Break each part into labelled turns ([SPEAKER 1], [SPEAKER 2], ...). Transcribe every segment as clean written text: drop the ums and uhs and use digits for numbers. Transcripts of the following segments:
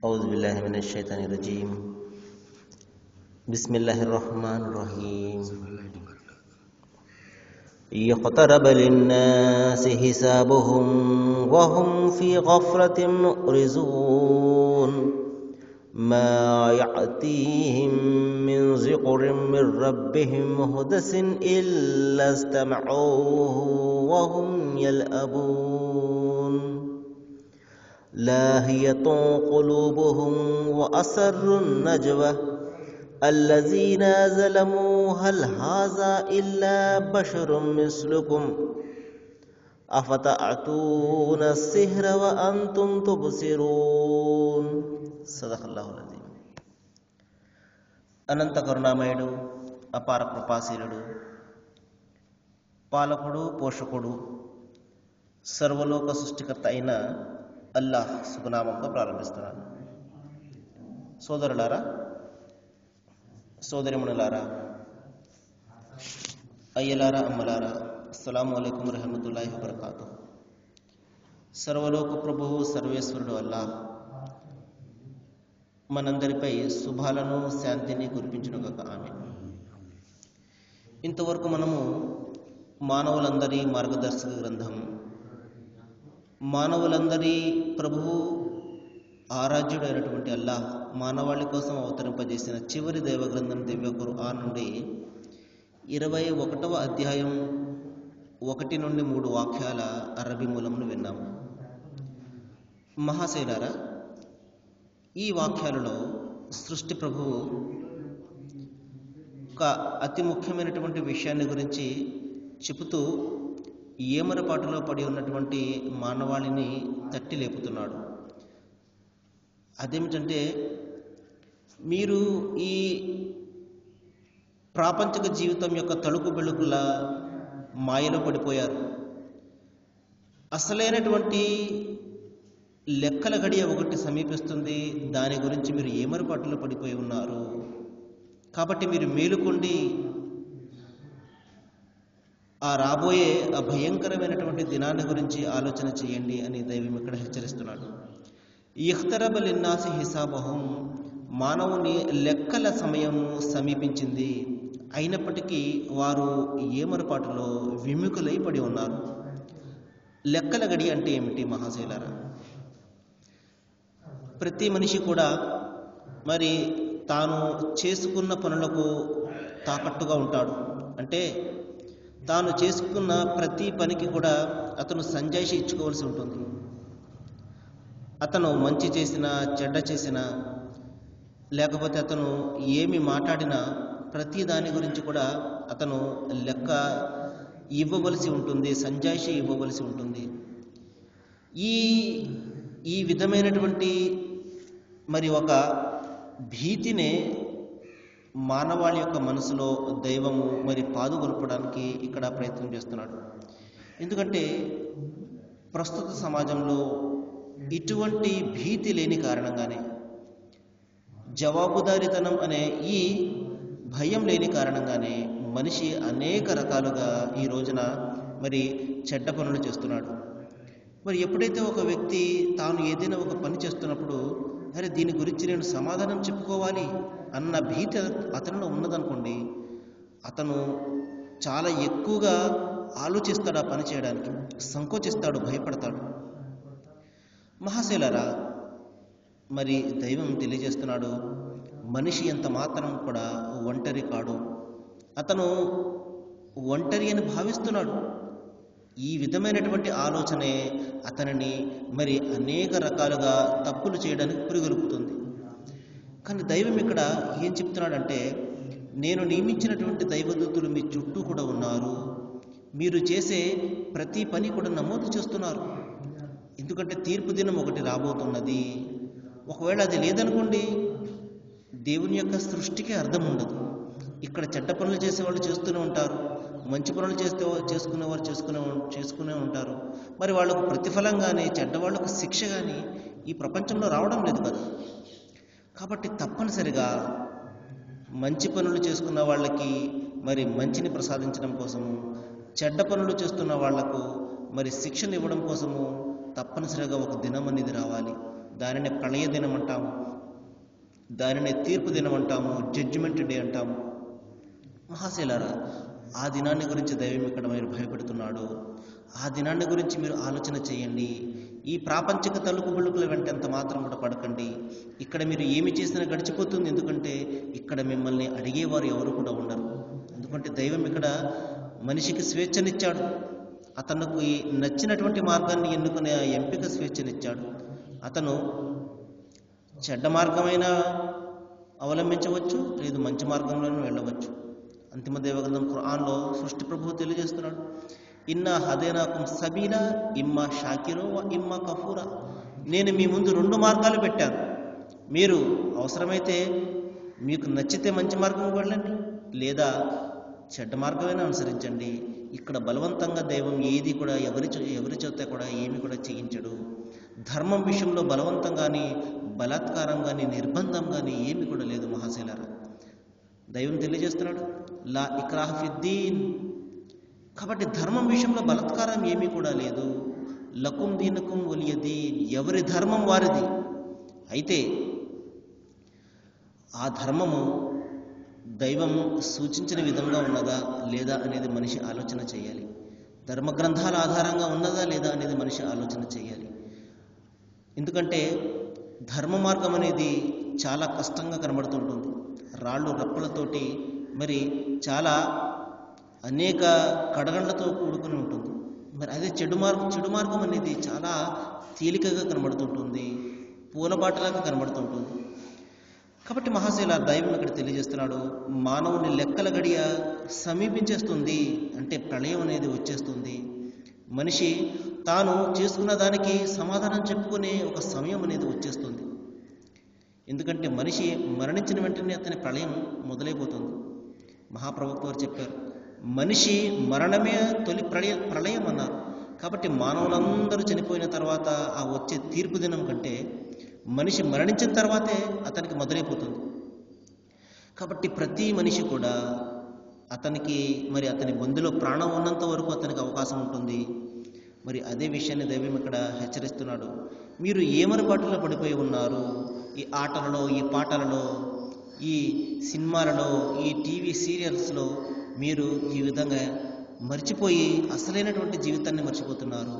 [SPEAKER 1] أعوذ بالله من الشيطان الرجيم. بسم الله الرحمن الرحيم. اقترب للناس حسابهم وهم في غفلة معرضون ما يأتيهم من ذكر من ربهم محدث إلا استمعوه وهم يلعبون لاهية قلوبهم وأسروا النجوى الذين ظلموا هل هذا إلا بشر مثلكم أفتأتون السحر وأنتم تبصرون. صدق الله العظيم. అనంత కరుణామయుడు, అపార కృపాశీలుడు, పాలకుడు, పోషకుడు, సర్వలోక సృష్టికర్త అయిన అల్లాహ్ శుభనామంతో ప్రారంభిస్తున్నాను. సోదరులారా, సోదరిమణులారా, అయ్యలారా, అమ్మలారా, అస్సలాము అలైకుం రహమతుల్లాహి వబరకాతుహు. సర్వలోక ప్రభువు సర్వేశ్వరుడు అల్లాహ్ మనందరిపై శుభాలను, శాంతిని కురిపించునుగాక. ఆమీన్. ఇంతవరకు మనము మానవులందరి మార్గదర్శక గ్రంథం, మానవులందరి ప్రభువు, ఆరాధ్యుడు అయినటువంటి అల్లాహ్ మానవాళి కోసం అవతరింపజేసిన చివరి దైవగ్రంథం దివ్య ఖురాన్ నుండి 21వ అధ్యాయం 1 నుండి 3 వాక్యాల అరబీ మూలమును విన్నాము. మహాశైలారా, ఈ వాక్యాలలో సృష్టి ప్రభువు ఒక అతి ముఖ్యమైనటువంటి విషయాన్ని గురించి చెబుతూ ఏమరపాటులో పడి ఉన్నటువంటి మానవాళిని తట్టి లేపుతున్నాడు. అదేమిటంటే, మీరు ఈ ప్రాపంచిక జీవితం యొక్క తలుపు బెళుకుల మాయలో పడిపోయారు. అసలైనటువంటి లెక్కల గడియ ఒకటి సమీపిస్తుంది. దాని గురించి మీరు ఏమరపాటులో పడిపోయి ఉన్నారు. కాబట్టి మీరు మేలుకొండి, ఆ రాబోయే ఆ భయంకరమైనటువంటి దినాన్ని గురించి ఆలోచన చేయండి అని దైవం ఇక్కడ హెచ్చరిస్తున్నాడు. ఇఖ్తరబ లిన్నాసి హిసాబహుం, మానవుని లెక్కల సమయం సమీపించింది. అయినప్పటికీ వారు ఏమరపాటులో విముఖులై పడి ఉన్నారు. లెక్కల గడి అంటే ఏమిటి మహాశైలారా? ప్రతి మనిషి కూడా మరి తాను చేసుకున్న పనులకు తాకట్టుగా ఉంటాడు. అంటే తాను చేసుకున్న ప్రతి పనికి కూడా అతను సంజాయిషి ఇచ్చుకోవాల్సి ఉంటుంది. అతను మంచి చేసినా, చెడ్డ చేసినా, లేకపోతే అతను ఏమి మాట్లాడినా ప్రతి దాని గురించి కూడా అతను లెక్క ఇవ్వవలసి ఉంటుంది, సంజాయిషి ఇవ్వవలసి ఉంటుంది. ఈ విధమైనటువంటి మరి ఒక భీతినే మానవాళి యొక్క మనసులో దైవము మరి పాదుగొల్పడానికి ఇక్కడ ప్రయత్నం చేస్తున్నాడు. ఎందుకంటే ప్రస్తుత సమాజంలో ఇటువంటి భీతి లేని కారణంగానే, జవాబుదారీతనం అనే ఈ భయం లేని కారణంగానే మనిషి అనేక రకాలుగా ఈ రోజున మరి చెడ్డ పనులు చేస్తున్నాడు. మరి ఎప్పుడైతే ఒక వ్యక్తి తాను ఏదైనా ఒక పని చేస్తున్నప్పుడు, అరే దీని గురించి నేను సమాధానం చెప్పుకోవాలి అన్న భీతి అతనిలో ఉన్నదనుకోండి, అతను చాలా ఎక్కువగా ఆలోచిస్తాడు, ఆ పని చేయడానికి సంకోచిస్తాడు, భయపడతాడు. మహాశైలారా, మరి దైవం తెలియజేస్తున్నాడు, మనిషి ఎంత మాత్రం కూడా ఒంటరి కాడు. అతను ఒంటరి అని భావిస్తున్నాడు. ఈ విధమైనటువంటి ఆలోచనే అతనిని మరి అనేక రకాలుగా తప్పులు చేయడానికి పురిగొల్పుతుంది. కానీ దైవం ఇక్కడ ఏం చెప్తున్నాడంటే, నేను నియమించినటువంటి దైవదూతులు మీ చుట్టూ కూడా ఉన్నారు. మీరు చేసే ప్రతి పని కూడా నమోదు చేస్తున్నారు. ఎందుకంటే తీర్పు దినం ఒకటి రాబోతున్నది. ఒకవేళ అది లేదనుకోండి, దేవుని యొక్క సృష్టికి అర్థం ఉండదు. ఇక్కడ చెడ్డ పనులు చేసేవాళ్ళు చేస్తూనే ఉంటారు, మంచి పనులు చేసుకునేవారు చేసుకునే ఉంటారు. మరి వాళ్ళకు ప్రతిఫలంగానే చెడ్డవాళ్ళకు శిక్ష కానీ ఈ ప్రపంచంలో రావడం లేదు కదా. కాబట్టి తప్పనిసరిగా మంచి పనులు చేసుకున్న వాళ్ళకి మరి మంచిని ప్రసాదించడం కోసము, చెడ్డ పనులు చేస్తున్న వాళ్లకు మరి శిక్షణ ఇవ్వడం కోసము తప్పనిసరిగా ఒక దినం అనేది రావాలి. దానిని ప్రళయ దినం అంటాము, దానిని తీర్పు దినం అంటాము, జడ్జిమెంట్ డే అంటాము. మహాశైలారా, ఆ దినాన్ని గురించి దైవం ఇక్కడ మీరు భయపెడుతున్నాడు. ఆ దినాన్ని గురించి మీరు ఆలోచన చేయండి. ఈ ప్రాపంచిక తలుపు బులుకుల వెంట ఎంత మాత్రం కూడా పడకండి. ఇక్కడ మీరు ఏమి చేసినా గడిచిపోతుంది. ఎందుకంటే ఇక్కడ మిమ్మల్ని అడిగేవారు ఎవరు కూడా ఉండరు. ఎందుకంటే దైవం ఇక్కడ మనిషికి స్వేచ్ఛనిచ్చాడు. అతనికి నచ్చినటువంటి మార్గాన్ని ఎన్నుకునే ఎంపిక స్వేచ్ఛనిచ్చాడు. అతను చెడ్డ మార్గమైనా అవలంబించవచ్చు, లేదు మంచి మార్గంలోనూ వెళ్ళవచ్చు. అంతిమ దేవగ్రంథం ఖురాన్లో సృష్టి ప్రభువు తెలియజేస్తున్నాడు, ఇన్నా హదేనాకుం సబీలా ఇమ్మా షాకిరో ఇమ్మా కఫూరా. నేను మీ ముందు 2 మార్గాలు పెట్టాను. మీరు అవసరమైతే మీకు నచ్చితే మంచి మార్గం వెళ్ళండి, లేదా చెడ్డ మార్గమైనా అనుసరించండి. ఇక్కడ బలవంతంగా దైవం ఏది కూడా ఎవరి చేత కూడా ఏమి కూడా చేయించడు. ధర్మం విషయంలో బలవంతం కానీ, బలాత్కారం కానీ, నిర్బంధం కానీ ఏమి కూడా లేదు. మహాశైలారా, దైవం తెలియజేస్తున్నాడు, లా ఇక్రాహ ఫిద్దీన్. కాబట్టి ధర్మం విషయంలో బలాత్కారం ఏమీ కూడా లేదు. లకుం దీనకుం వలియ దీన్, ఎవరి ధర్మం వారిది. అయితే ఆ ధర్మము దైవం సూచించిన విధంగా ఉన్నదా లేదా అనేది మనిషి ఆలోచన చేయాలి. ధర్మగ్రంథాల ఆధారంగా ఉన్నదా లేదా అనేది మనిషి ఆలోచన చేయాలి. ఎందుకంటే ధర్మ మార్గం అనేది చాలా కష్టంగా కనబడుతుంటుంది. రాళ్ళు రప్పలతోటి మరి చాలా అనేక కడగండ్లతో కూడుకుని ఉంటుంది. మరి అదే చెడు మార్గం అనేది చాలా తేలికగా కనబడుతుంటుంది, పూలబాటలాగా కనబడుతుంటుంది. కాబట్టి మహాశైల దైవం ఇక్కడ తెలియజేస్తున్నాడు, మానవుని లెక్కల గడియ సమీపించేస్తుంది. అంటే ప్రళయం అనేది వచ్చేస్తుంది. మనిషి తాను చేసుకున్న దానికి సమాధానం చెప్పుకునే ఒక సమయం అనేది వచ్చేస్తుంది. ఎందుకంటే మనిషి మరణించిన వెంటనే అతని ప్రళయం మొదలైపోతుంది. మహాప్రవక్త వారు చెప్పారు, మనిషి మరణమే తొలి ప్రళయం అన్నారు. కాబట్టి మానవులందరూ చనిపోయిన తర్వాత ఆ వచ్చే తీర్పు దినం కంటే మనిషి మరణించిన తర్వాతే అతనికి మొదలైపోతుంది. కాబట్టి ప్రతి మనిషి కూడా అతనికి మరి అతని బొందులో ప్రాణం ఉన్నంత వరకు అతనికి అవకాశం ఉంటుంది. మరి అదే విషయాన్ని దైవం ఇక్కడ హెచ్చరిస్తున్నాడు, మీరు ఏమరపాటులో పడిపోయి ఉన్నారు. ఈ ఆటలలో, ఈ పాటలలో, ఈ సినిమాలలో, ఈ టీవీ సీరియల్స్లో మీరు ఈ విధంగా మర్చిపోయి అసలైనటువంటి జీవితాన్ని మర్చిపోతున్నారు.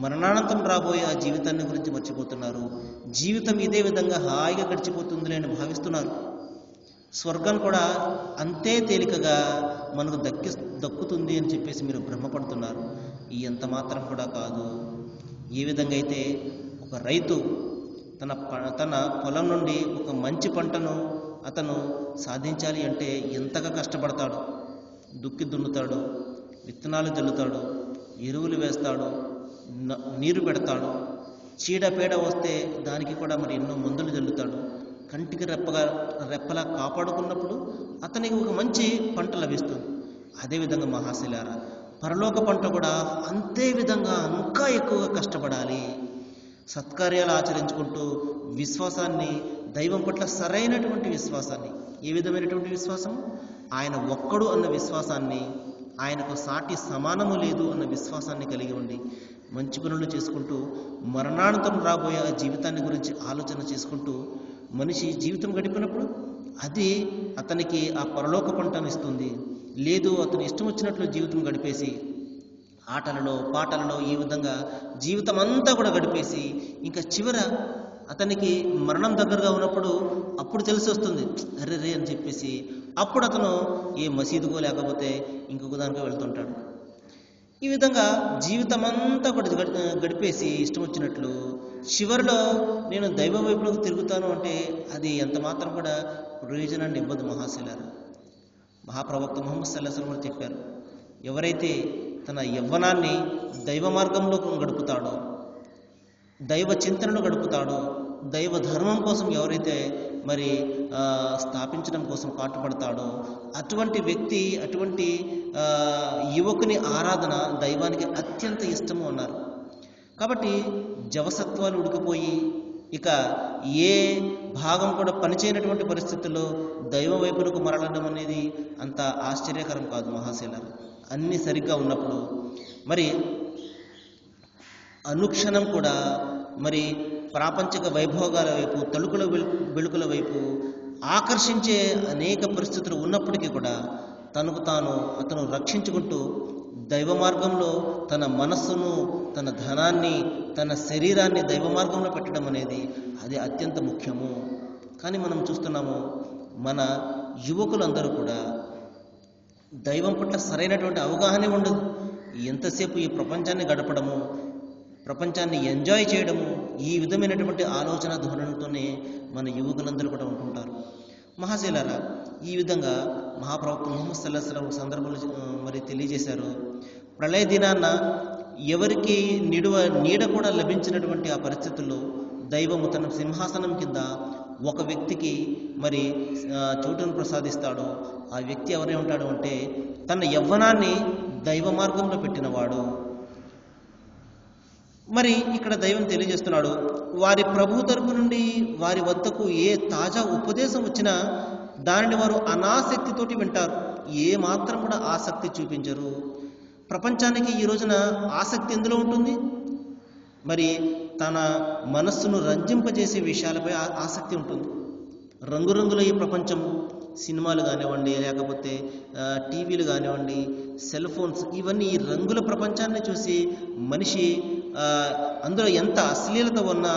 [SPEAKER 1] మరణానంతరం రాబోయే ఆ జీవితాన్ని గురించి మర్చిపోతున్నారు. జీవితం ఇదే విధంగా హాయిగా గడిచిపోతుందిలే అని భావిస్తున్నారు. స్వర్గం కూడా అంతే తేలికగా మనకు దక్కుతుంది అని చెప్పేసి మీరు భ్రమపడుతున్నారు. ఈ ఎంత మాత్రం కూడా కాదు. ఏ విధంగా అయితే ఒక రైతు తన పొలం నుండి ఒక మంచి పంటను అతను సాధించాలి అంటే ఎంతగా కష్టపడతాడు. దుక్కి దున్నుతాడు, విత్తనాలు జల్లుతాడు, ఎరువులు వేస్తాడు, నీరు పెడతాడు. చీడపేడ వస్తే దానికి కూడా మరి ఎన్నో మందులు జల్లుతాడు. కంటికి రెప్పలా కాపాడుకున్నప్పుడు అతనికి ఒక మంచి పంట లభిస్తుంది. అదేవిధంగా మహాశైలారా, పరలోక పంట కూడా అంతే విధంగా ఇంకా ఎక్కువగా కష్టపడాలి. సత్కార్యాలు ఆచరించుకుంటూ విశ్వాసాన్ని, దైవం పట్ల సరైనటువంటి విశ్వాసాన్ని, ఏ విధమైనటువంటి విశ్వాసం? ఆయన ఒక్కడు అన్న విశ్వాసాన్ని, ఆయనకు సాటి సమానము లేదు అన్న విశ్వాసాన్ని కలిగి ఉండి మంచి పనులు చేసుకుంటూ మరణానంతరం రాబోయే ఆ జీవితాన్ని గురించి ఆలోచన చేసుకుంటూ మనిషి జీవితం గడిపినప్పుడు అది అతనికి ఆ పరలోక పంటను ఇస్తుంది. లేదు అతను ఇష్టం వచ్చినట్లు జీవితం గడిపేసి ఆటలలో, పాటలలో ఈ విధంగా జీవితం అంతా కూడా గడిపేసి ఇంకా చివర అతనికి మరణం దగ్గరగా ఉన్నప్పుడు అప్పుడు తెలిసి వస్తుంది, అర్రె అని చెప్పేసి అప్పుడు అతను ఏ మసీదుకో లేకపోతే ఇంకొక దానికో వెళ్తుంటాడు. ఈ విధంగా జీవితం అంతా కూడా గడిపేసి ఇష్టం వచ్చినట్లు చివరిలో నేను దైవం వైపులోకి తిరుగుతాను అంటే అది ఎంత మాత్రం కూడా ప్రయోజనాన్ని ఇవ్వదు. మహాశైలారా, మహాప్రవక్త ముహమ్మద్ సల్లల్లాహు అలైహి వసల్లం చెప్పారు, ఎవరైతే తన యవ్వనాన్ని దైవ మార్గంలో గడుపుతాడో, దైవ చింతనను గడుపుతాడో, దైవ ధర్మం కోసం ఎవరైతే మరి స్థాపించడం కోసం పాటుపడతాడో అటువంటి వ్యక్తి, అటువంటి యువకుని ఆరాధన దైవానికి అత్యంత ఇష్టము అన్నారు. కాబట్టి జవసత్వాలు ఉడికిపోయి ఇక ఏ భాగం కూడా పనిచేయనటువంటి పరిస్థితుల్లో దైవ వైపునకు మరలడం అనేది అంత ఆశ్చర్యకరం కాదు. మహాశైలారా, అన్నీ సరిగ్గా ఉన్నప్పుడు మరి అనుక్షణం కూడా మరి ప్రాపంచిక వైభోగాల వైపు, తలుకుల వెలుకుల వైపు ఆకర్షించే అనేక పరిస్థితులు ఉన్నప్పటికీ కూడా అతను రక్షించుకుంటూ దైవ మార్గంలో తన మనస్సును, తన ధనాన్ని, తన శరీరాన్ని దైవ మార్గంలో పెట్టడం అనేది అది అత్యంత ముఖ్యము. కానీ మనం చూస్తున్నాము, మన యువకులందరూ కూడా దైవం పట్ల సరైనటువంటి అవగాహన ఉండదు. ఎంతసేపు ఈ ప్రపంచాన్ని గడపడము, ప్రపంచాన్ని ఎంజాయ్ చేయడము, ఈ విధమైనటువంటి ఆలోచన ధోరణితోనే మన యువకులందరూ కూడా ఉంటుంటారు. మహాశైలారా, ఈ విధంగా మహాప్రవక్త ముహమ్మద్ సల్లల్లాహు అలైహి వసల్లం సందర్భంలో మరి తెలియజేశారు. ప్రళయ దినాన్న ఎవరికి నీడ కూడా లభించినటువంటి ఆ పరిస్థితుల్లో దైవము తన సింహాసనం కింద ఒక వ్యక్తికి మరి చోటును ప్రసాదిస్తాడు. ఆ వ్యక్తి ఎవరై ఉంటాడు అంటే తన యవ్వనాన్ని దైవ మార్గంలో పెట్టినవాడు. మరి ఇక్కడ దైవం తెలియజేస్తున్నాడు, వారి ప్రభు తరపు నుండి వారి వద్దకు ఏ తాజా ఉపదేశం వచ్చినా దానిని వారు అనాసక్తితోటి వింటారు, ఏ మాత్రం కూడా ఆసక్తి చూపించరు. ప్రపంచానికి ఈ రోజున ఆసక్తి ఎందులో ఉంటుంది? మరి తన మనస్సును రంజింపజేసే విషయాలపై ఆసక్తి ఉంటుంది. రంగురంగుల ఈ ప్రపంచము, సినిమాలు కానివ్వండి, లేకపోతే టీవీలు కానివ్వండి, సెల్ ఫోన్స్, ఇవన్నీ ఈ రంగుల ప్రపంచాన్ని చూసి మనిషి అందులో ఎంత అశ్లీలత ఉన్నా,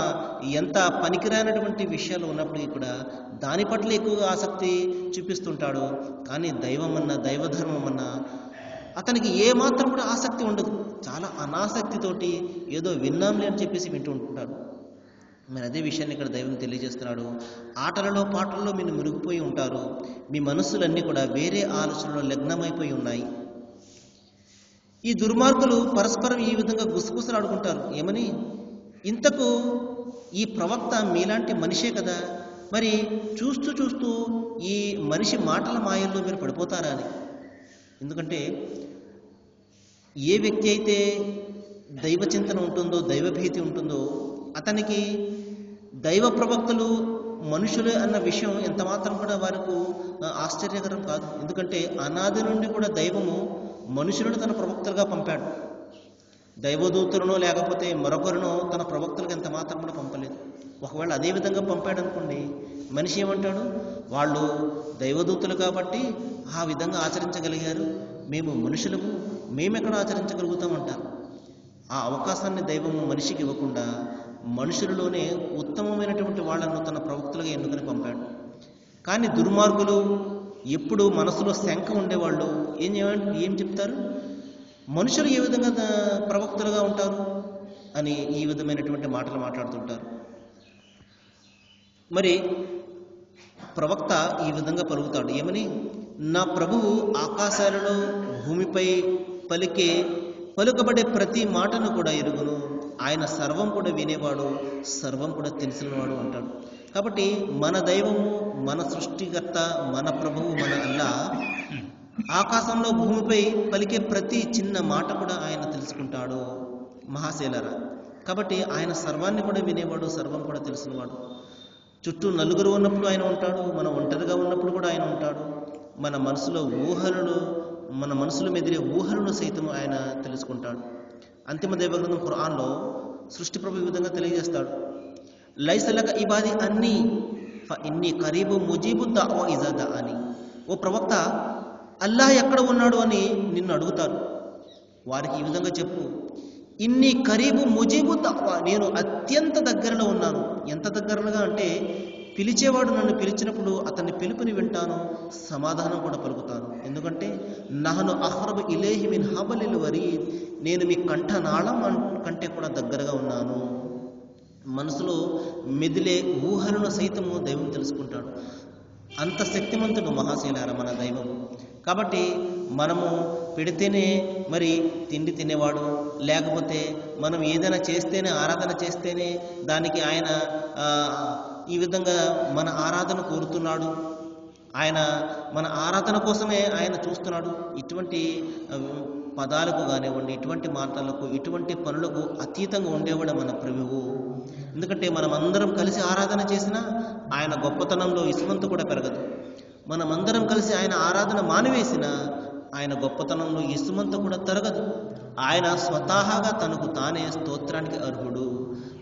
[SPEAKER 1] ఎంత పనికిరానటువంటి విషయాలు ఉన్నప్పటికీ కూడా దాని పట్ల ఎక్కువగా ఆసక్తి చూపిస్తుంటాడు. కానీ దైవం అన్నా, దైవధర్మం అన్నా అతనికి ఏమాత్రం కూడా ఆసక్తి ఉండదు. చాలా అనాసక్తితోటి ఏదో విన్నాంలే అని చెప్పేసి వింటూ ఉంటుంటాడు. మరి అదే విషయాన్ని ఇక్కడ దైవం తెలియజేస్తున్నాడు. ఆటలలో పాటల్లో మీరు మురిగిపోయి ఉంటారు, మీ మనస్సులన్నీ కూడా వేరే ఆలోచనలో లగ్నమైపోయి ఉన్నాయి. ఈ దుర్మార్గులు పరస్పరం ఈ విధంగా గుసగుసలాడుకుంటారు. ఏమని? ఇంతకు ఈ ప్రవక్త మీలాంటి మనిషే కదా, మరి చూస్తూ చూస్తూ ఈ మనిషి మాటల మాయల్లో మీరు పడిపోతారా అని. ఎందుకంటే ఏ వ్యక్తి అయితే దైవ చింతన ఉంటుందో, దైవభీతి ఉంటుందో, అతనికి దైవ ప్రవక్తలు మనుషులే అన్న విషయం ఎంత మాత్రం కూడా వారికి ఆశ్చర్యకరం కాదు. ఎందుకంటే అనాది నుండి కూడా దైవము మనుషులను తన ప్రవక్తలుగా పంపాడు. దైవదూతులను లేకపోతే మరొకరును తన ప్రవక్తలకు ఎంత మాత్రం కూడా పంపలేదు. ఒకవేళ అదే విధంగా పంపాడు అనుకోండి, మనిషి ఏమంటాడు? వాళ్ళు దైవదూతులు కాబట్టి ఆ విధంగా ఆచరించగలిగారు, మేము మనుషులము, మేమెక్కడ ఆచరించగలుగుతామంటారు. ఆ అవకాశాన్ని దైవము మనిషికి ఇవ్వకుండా మనుషులలోనే ఉత్తమమైనటువంటి వాళ్ళను తన ప్రవక్తలుగా ఎన్నుకొని పంపాడు. కానీ దుర్మార్గులు, ఎప్పుడు మనసులో శంక ఉండేవాళ్ళు ఏం చెప్తారు? మనుషులు ఏ విధంగా ప్రవక్తలుగా ఉంటారు అని ఈ విధమైనటువంటి మాటలు మాట్లాడుతుంటారు. మరి ప్రవక్త ఈ విధంగా పలుకుతాడు. ఏమని? నా ప్రభువు ఆకాశాలలో భూమిపై పలుకబడే ప్రతి మాటను కూడా ఎరుగును, ఆయన సర్వం కూడా వినేవాడు, సర్వం కూడా తెలిసినవాడు అంటాడు. కాబట్టి మన దైవము, మన సృష్టికర్త, మన ప్రభువు, మన అల్లా ఆకాశంలో భూమిపై పలికే ప్రతి చిన్న మాట కూడా ఆయన తెలుసుకుంటాడు. మహాశైలరా, కాబట్టి ఆయన సర్వాన్ని కూడా వినేవాడు, సర్వం కూడా తెలిసినవాడు. చుట్టూ నలుగురు ఉన్నప్పుడు ఆయన ఉంటాడు, మనం ఒంటరిగా ఉన్నప్పుడు కూడా ఆయన ఉంటాడు. మన మనసులో మెదిరే ఊహలను సైతం ఆయన తెలుసుకుంటాడు. అంతిమ దైవగ్రంథం ఖురాన్లో సృష్టి ప్రభు ఈ విధంగా తెలియజేస్తాడు. లైసలక ఇబాది అన్నీ ఇన్ని కరీబు ముజీబు దావా ఇజా అని. ఓ ప్రవక్త, అల్లాహ్ ఎక్కడ ఉన్నాడు అని నిన్ను అడుగుతారు. వారికి ఈ విధంగా చెప్పు, ఇన్ని కరీబు ముజీబు దావా, నేను అత్యంత దగ్గరలో ఉన్నాను. ఎంత దగ్గరగా అంటే పిలిచేవాడు నన్ను పిలిచినప్పుడు అతన్ని పిలుపుని వింటాను, సమాధానం కూడా పలుకుతాను. ఎందుకంటే నహను అహ్రబు ఇలేహి మిన్ హబలిల్ వరీద్, నేను మీ కంఠనాళం కంటే కూడా దగ్గరగా ఉన్నాను. మనసులో మెదిలే ఊహలను సైతము దైవం తెలుసుకుంటాడు. అంత శక్తిమంతుడు మహాశైలార మన దైవం. కాబట్టి మనము పెడితేనే మరి తిండి తినేవాడు, లేకపోతే మనం ఏదైనా చేస్తేనే, ఆరాధన చేస్తేనే దానికి ఆయన ఈ విధంగా మన ఆరాధన కోరుతున్నాడు, ఆయన మన ఆరాధన కోసమే ఆయన చూస్తున్నాడు. ఇటువంటి పదాలకు కానివ్వండి, ఇటువంటి మాటలకు, ఇటువంటి పనులకు అతీతంగా ఉండేవాడు మన ప్రభువు. ఎందుకంటే మనం అందరం కలిసి ఆరాధన చేసినా ఆయన గొప్పతనంలో ఇసుమంత కూడా పెరగదు. మనమందరం కలిసి ఆయన ఆరాధన మానివేసిన ఆయన గొప్పతనంలో ఇసుమంత కూడా తరగదు. ఆయన స్వతహాగా తనకు తానే స్తోత్రానికి అర్హుడు.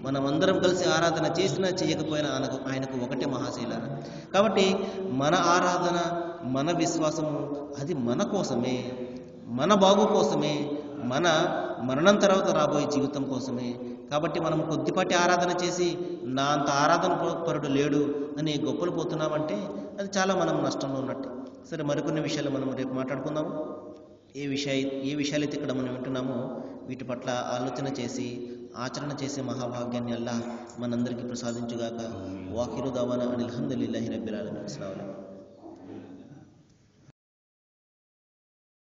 [SPEAKER 1] మనమందరం కలిసి ఆరాధన చేసినా చేయకపోయినా ఆయనకు ఒకటే మహాశైలారా. కాబట్టి మన ఆరాధన, మన విశ్వాసము అది మన కోసమే, మన బాగు కోసమే, మన మరణం తర్వాత రాబోయే జీవితం కోసమే. కాబట్టి మనం కొద్దిపాటి ఆరాధన చేసి నా అంత ఆరాధన పరుడు లేడు అని గొప్పలు పోతున్నామంటే అది చాలా మనం నష్టంలో ఉన్నట్టు. సరే, మరికొన్ని విషయాలు మనం రేపు మాట్లాడుకుందాము. ఏ విషయాలైతే ఇక్కడ మనం వింటున్నామో వీటి పట్ల ఆలోచన చేసి ఆచరణ చేసే మహాభాగ్యాన్ని అల్లా మనందరికీ ప్రసాదించుగాక. వాఖిరు దావానా అనిల్ హమ్దులిల్లాహి రబ్బిల్ ఆలమీన్. అస్సలాము అలైకుం.